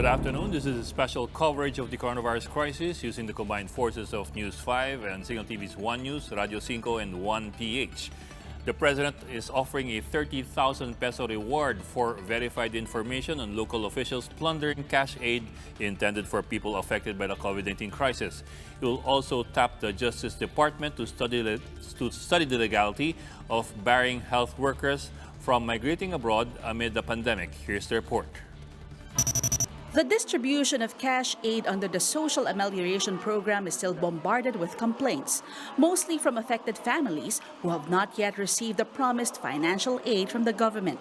Good afternoon. This is a special coverage of the coronavirus crisis using the combined forces of News 5 and Signal TV's One News, Radio 5 and 1PH. The President is offering a 30,000 peso reward for verified information on local officials plundering cash aid intended for people affected by the COVID-19 crisis. He will also tap the Justice Department to study the legality of barring health workers from migrating abroad amid the pandemic. Here's the report. The distribution of cash aid under the Social Amelioration Program is still bombarded with complaints, mostly from affected families who have not yet received the promised financial aid from the government.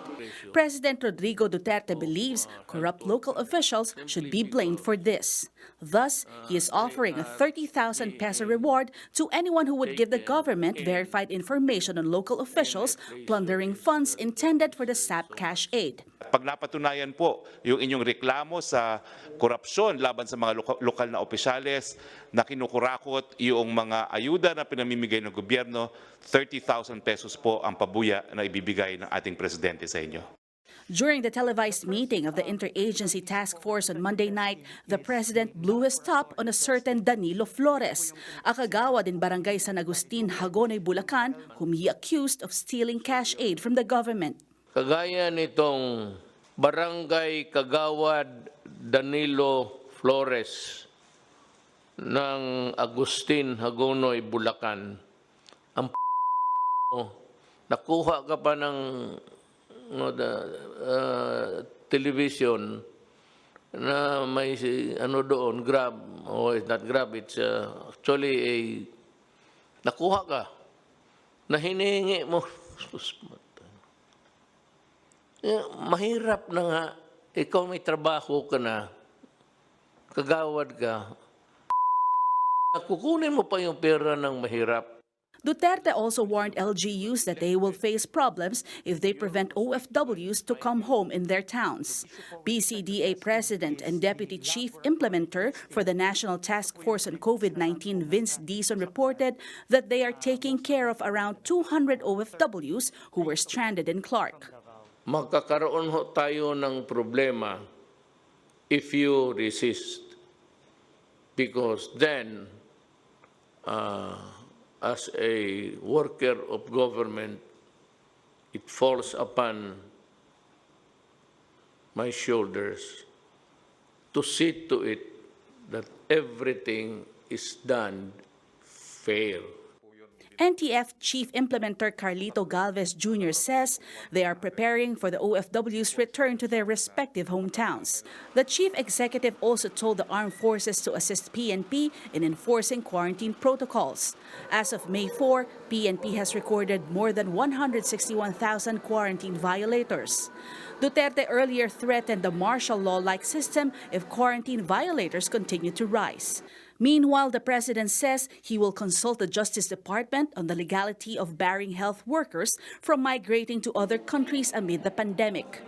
President Rodrigo Duterte believes corrupt local officials should be blamed for this. Thus, he is offering a 30,000 peso reward to anyone who would give the government verified information on local officials plundering funds intended for the SAP cash aid. Pag napatunayan po yung inyong reklamo sa korupsyon laban sa mga lokal na opisyales na kinukurakot yung mga ayuda na pinamimigay ng gobyerno, 30,000 pesos po ang pabuya na ibibigay ng ating presidente sa inyo. During the televised meeting of the Interagency Task Force on Monday night, the President blew his top on a certain Danilo Flores, a kagawad in Barangay San Agustin, Hagonoy, Bulacan, whom he accused of stealing cash aid from the government. Kagaya nitong Barangay Kagawad Danilo Flores ng Agustin, Hagonoy, Bulacan, ang nakuha ka pa ng television na may ano doon, Grab, it's not Grab, it's actually a nakuha ka na hinihingi mo. Mahirap na nga, ikaw may trabaho ka na, kagawad ka, kukunin mo pa yung pera ng mahirap. Duterte also warned LGUs that they will face problems if they prevent OFWs to come home in their towns. PCDA President and Deputy Chief Implementer for the National Task Force on COVID-19, Vince Dizon, reported that they are taking care of around 200 OFWs who were stranded in Clark. Magkakaroon ho tayo ng problema if you resist. Because then, as a worker of government, it falls upon my shoulders to see to it that everything is done fair. NTF Chief Implementer Carlito Galvez Jr. says they are preparing for the OFW's return to their respective hometowns. The chief executive also told the armed forces to assist PNP in enforcing quarantine protocols. As of May 4, PNP has recorded more than 161,000 quarantine violators. Duterte earlier threatened the martial law-like system if quarantine violators continue to rise. Meanwhile, the president says he will consult the Justice Department on the legality of barring health workers from migrating to other countries amid the pandemic.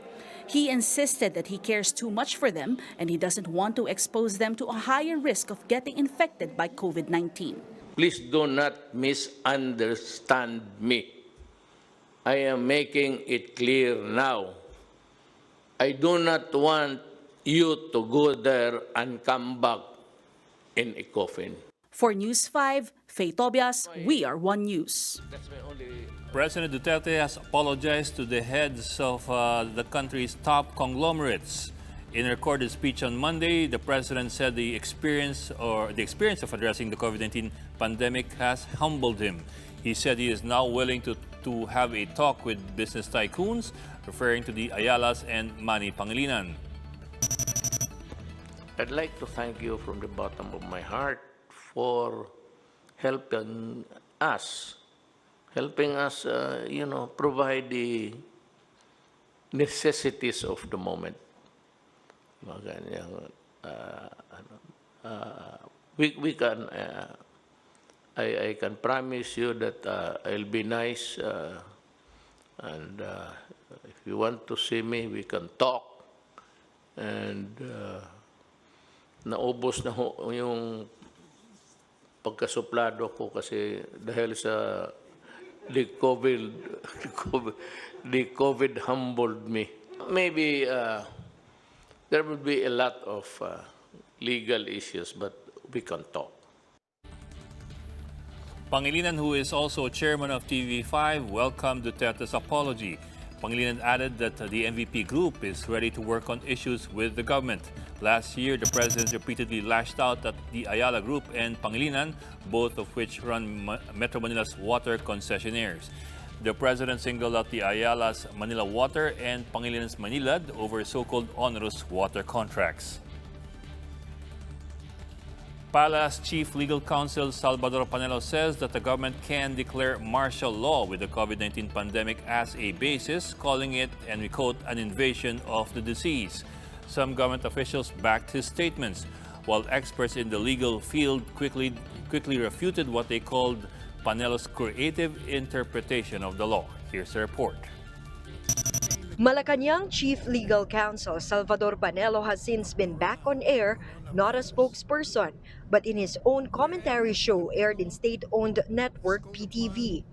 He insisted that he cares too much for them and he doesn't want to expose them to a higher risk of getting infected by COVID-19. Please do not misunderstand me. I am making it clear now. I do not want you to go there and come back in a coffin. For News 5, Faye Tobias, we are One News. President Duterte has apologized to the heads of the country's top conglomerates. In a recorded speech on Monday, the president said the experience of addressing the COVID-19 pandemic has humbled him. He said he is now willing to have a talk with business tycoons, referring to the Ayalas and Pangilinan. I'd like to thank you from the bottom of my heart for helping us, provide the necessities of the moment. We can, I can promise you that I'll be nice, and if you want to see me, we can talk, and naubos na ho yung pagkasuplado ko kasi dahil sa the COVID humbled me. Maybe There will be a lot of legal issues, but we can talk. Pangilinan, who is also chairman of TV5, welcomed Duterte's apology. Pangilinan added that the MVP group is ready to work on issues with the government. Last year, the president repeatedly lashed out at the Ayala Group and Pangilinan, both of which run Metro Manila's water concessionaires. The president singled out the Ayalas Manila Water and Pangilinan's Manilad over so-called onerous water contracts. Pala's Chief Legal Counsel Salvador Panelo says that the government can declare martial law with the COVID-19 pandemic as a basis, calling it, and we quote, an invasion of the disease. Some government officials backed his statements, while experts in the legal field quickly refuted what they called Panelo's creative interpretation of the law. Here's the report. Malacanang Chief Legal Counsel Salvador Panelo has since been back on air, not a spokesperson, but in his own commentary show aired in state-owned network PTV.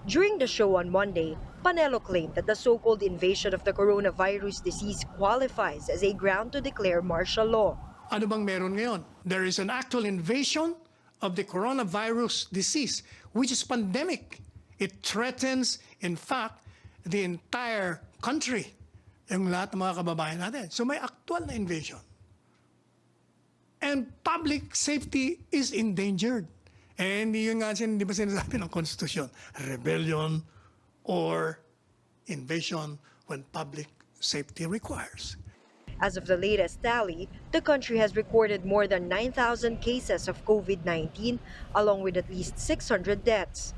During the show on Monday, Panelo claimed that the so-called invasion of the coronavirus disease qualifies as a ground to declare martial law. Ano bang meron ngayon? There is an actual invasion of the coronavirus disease, which is pandemic. It threatens, in fact, the entire country, yung lahat ng mga kababayan natin. So may actual na invasion. And public safety is endangered. And yun nga di ba sinasabi ng Konstitusyon? Rebellion or invasion when public safety requires. As of the latest tally, the country has recorded more than 9,000 cases of COVID-19, along with at least 600 deaths.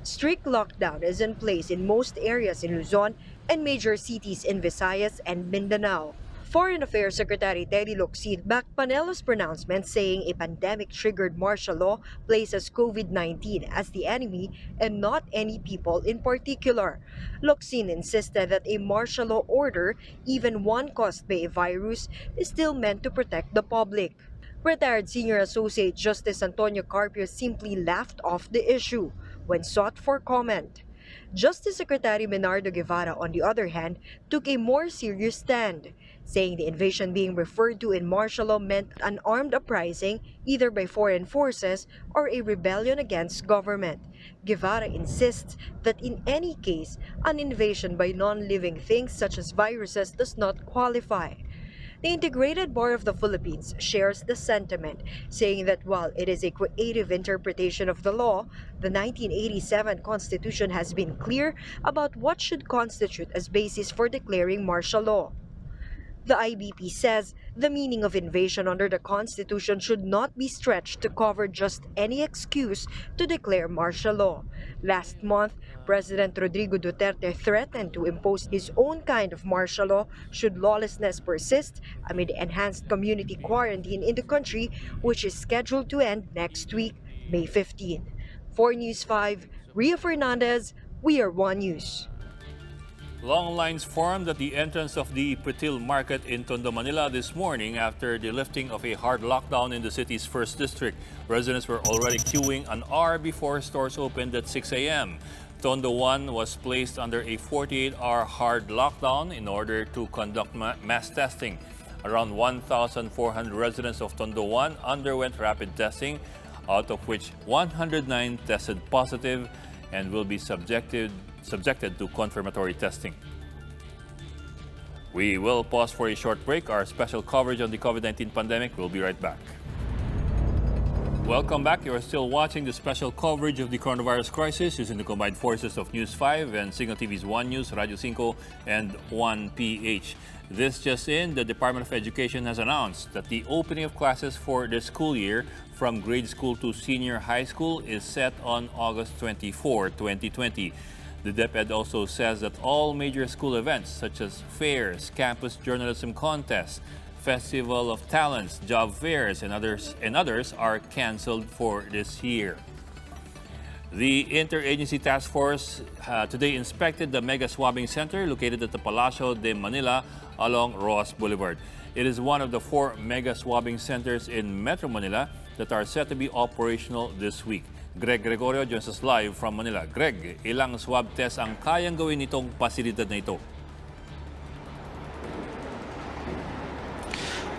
Strict lockdown is in place in most areas in Luzon and major cities in Visayas and Mindanao. Foreign Affairs Secretary Teddy Locsin backed Panelo's pronouncement, saying a pandemic-triggered martial law places COVID-19 as the enemy and not any people in particular. Locsin insisted that a martial law order, even one caused by a virus, is still meant to protect the public. Retired Senior Associate Justice Antonio Carpio simply laughed off the issue when sought for comment. Justice Secretary Menardo Guevara, on the other hand, took a more serious stand, saying the invasion being referred to in martial law meant an armed uprising either by foreign forces or a rebellion against government. Guevara insists that in any case, an invasion by non-living things such as viruses does not qualify. The Integrated Bar of the Philippines shares the sentiment, saying that while it is a creative interpretation of the law, the 1987 Constitution has been clear about what should constitute as basis for declaring martial law. The IBP says the meaning of invasion under the Constitution should not be stretched to cover just any excuse to declare martial law. Last month, President Rodrigo Duterte threatened to impose his own kind of martial law should lawlessness persist amid enhanced community quarantine in the country, which is scheduled to end next week, May 15. For News 5, Ria Fernandez, We Are One News. Long lines formed at the entrance of the Pretil Market in Tondo, Manila this morning after the lifting of a hard lockdown in the city's first district. Residents were already queuing an hour before stores opened at 6 a.m. Tondo 1 was placed under a 48-hour hard lockdown in order to conduct mass testing. Around 1,400 residents of Tondo 1 underwent rapid testing, out of which 109 tested positive and will be subjected to confirmatory testing. We will pause for a short break. Our special coverage on the COVID-19 pandemic will be right back. Welcome back. You are still watching the special coverage of the coronavirus crisis using the combined forces of News 5 and Signal TV's One News, Radio 5, and 1PH. This just in, the Department of Education has announced that the opening of classes for the school year from grade school to senior high school is set on August 24, 2020. The DepEd also says that all major school events such as fairs, campus journalism contests, Festival of Talents, job fairs, and others are canceled for this year. The Interagency Task Force today inspected the mega swabbing center located at the Palacio de Manila along Roas Boulevard. It is one of the 4 mega swabbing centers in Metro Manila that are set to be operational this week. Greg Gregorio joins us live from Manila. Greg, ilang swab tests ang kayang gawin nitong pasilidad na ito?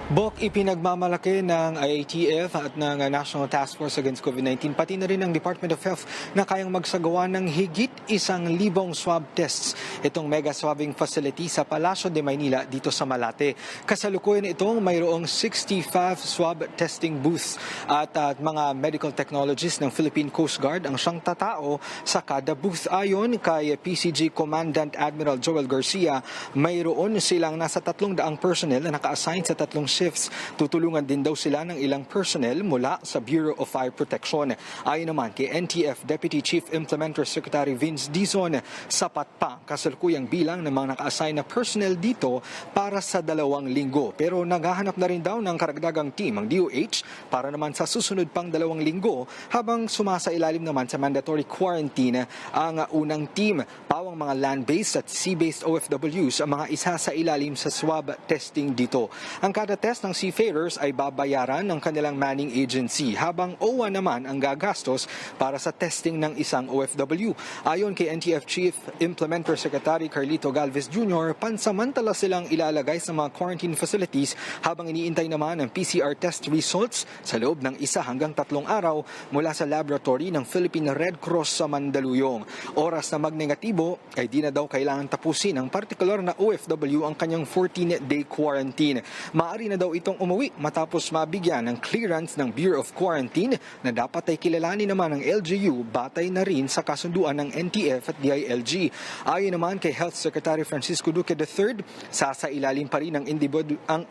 Bok, ipinagmamalaki ng IATF at ng National Task Force Against COVID-19 pati na rin ng Department of Health na kayang magsagawa ng higit 1,000 swab tests itong mega swabbing facility sa Palacio de Manila dito sa Malate. Kasalukuyan itong mayroong 65 swab testing booths at mga medical technologists ng Philippine Coast Guard ang siyang tatao sa kada booth. Ayon kay PCG Commandant Admiral Joel Garcia, mayroon silang nasa 300 personnel na naka-assign sa 3 shifts. Tutulungan din daw sila ng ilang personnel mula sa Bureau of Fire Protection. Ayon naman kay NTF Deputy Chief Implementer Secretary Vince Dizon, sapat pa kasalukuyang bilang ng mga naka-assign na personnel dito para sa 2 linggo. Pero naghahanap na rin daw ng karagdagang team ang DOH para naman sa susunod pang 2 linggo habang sumasailalim naman sa mandatory quarantine ang unang team. Pawang mga land-based at sea-based OFWs ang mga isa sa ilalim sa swab testing dito. Ang kada test ng seafarers ay babayaran ng kanilang manning agency habang OWA naman ang gagastos para sa testing ng isang OFW. Ayon kay NTF Chief Implementer Secretary Carlito Galvez Jr., pansamantala silang ilalagay sa mga quarantine facilities habang iniintay naman ang PCR test results sa loob ng 1 hanggang 3 araw mula sa laboratory ng Philippine Red Cross sa Mandaluyong. Oras na magnegatibo ay di na daw kailangan tapusin ng partikular na OFW ang kanyang 14-day quarantine. Maaari na daw itong umuwi matapos mabigyan ng clearance ng Bureau of Quarantine na dapat ay kilalanin naman ng LGU batay na rin sa kasunduan ng NTF at DILG. Ayon naman kay Health Secretary Francisco Duque III, sasailalim pa rin ang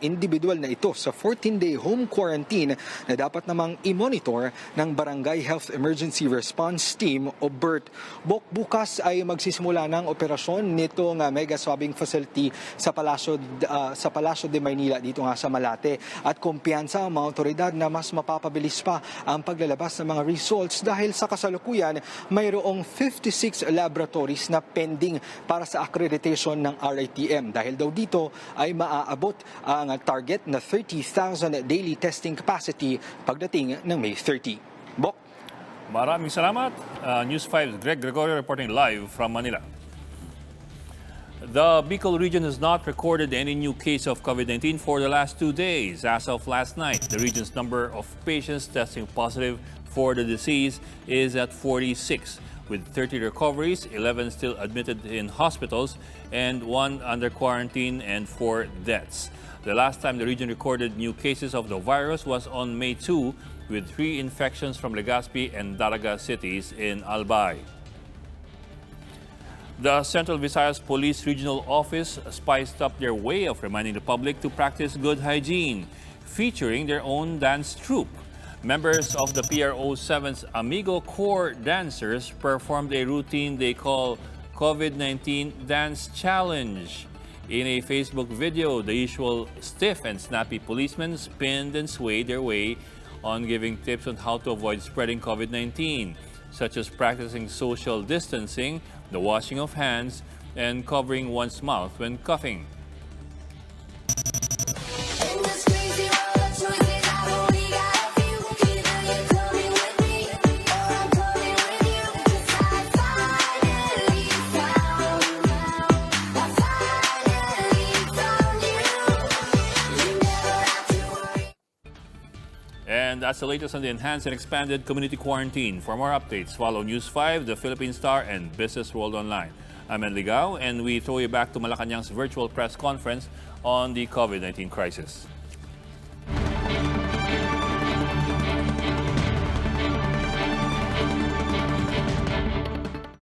individual na ito sa 14-day home quarantine na dapat namang i-monitor ng Barangay Health Emergency Response Team o BERT. Bukas ay magsisimula ng operasyon nitong mega swabbing facility sa Palacio de Manila dito nga sa Malate at kumpiyansa ang mga otoridad na mas mapapabilis pa ang paglalabas ng mga results dahil sa kasalukuyan mayroong 56 laboratories na pending para sa accreditation ng RITM. Dahil daw dito ay maaabot ang target na 30,000 daily testing capacity pagdating ng May 30. Bok. Maraming salamat. News 5's Greg Gregorio reporting live from Manila. The Bicol region has not recorded any new case of COVID-19 for the last 2 days. As of last night, the region's number of patients testing positive for the disease is at 46, with 30 recoveries, 11 still admitted in hospitals, and 1 under quarantine and 4 deaths. The last time the region recorded new cases of the virus was on May 2, with 3 infections from Legazpi and Daraga cities in Albay. The Central Visayas Police Regional Office spiced up their way of reminding the public to practice good hygiene, featuring their own dance troupe. Members of the PRO 7's Amigo Corps dancers performed a routine they call COVID-19 Dance Challenge. In a Facebook video, the usual stiff and snappy policemen spinned and swayed their way on giving tips on how to avoid spreading COVID-19, such as practicing social distancing, the washing of hands, and covering one's mouth when coughing. And that's the latest on the enhanced and expanded community quarantine. For more updates, follow News 5, The Philippine Star, and Business World Online. I'm Enligao, and we throw you back to Malacanang's virtual press conference on the COVID-19 crisis.